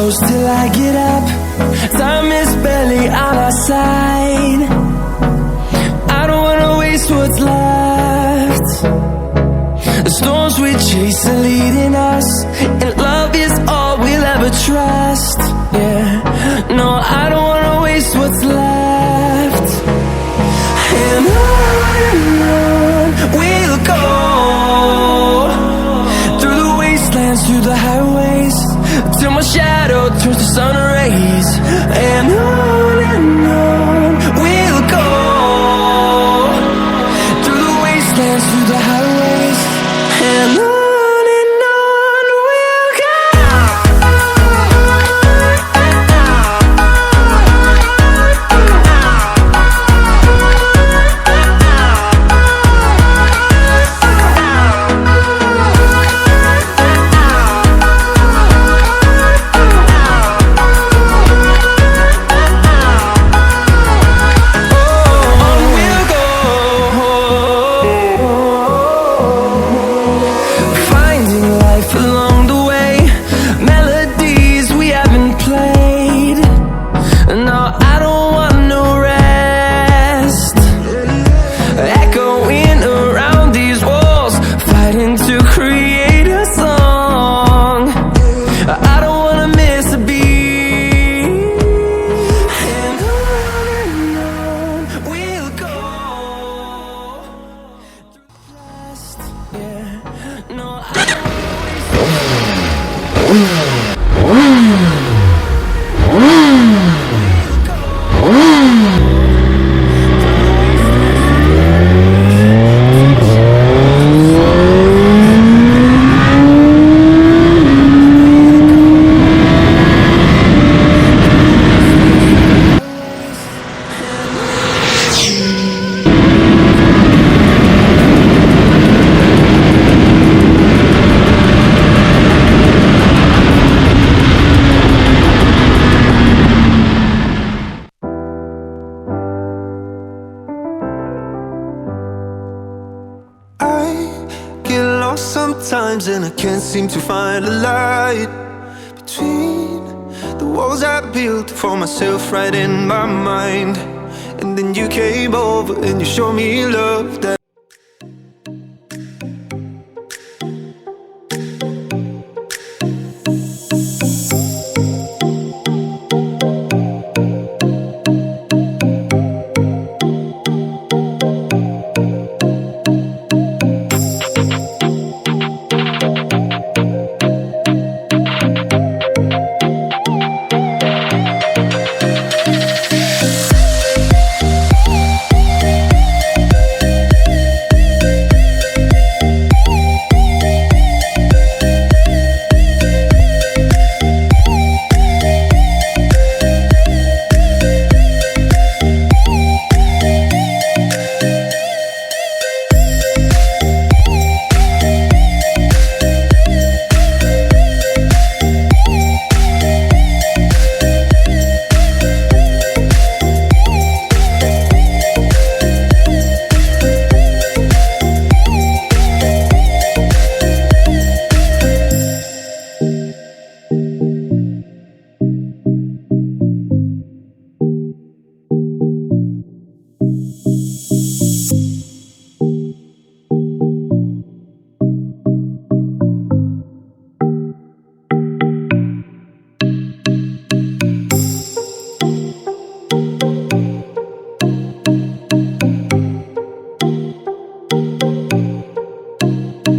close till I get up. Time is barely on our side. I don't wanna waste what's left. The storms we chase are leading us, and love is all we'll ever trust. Yeah, no, I don't wanna waste what's left. And on we'll go, through the wastelands, through the highways, till my shadow turns to sun rays. And on we'll go, through the wastelands, through the highways, and on we'll go. Sometimes and I can't seem to find a light between the walls I built for myself right in my mind. And then you came over and you showed me love that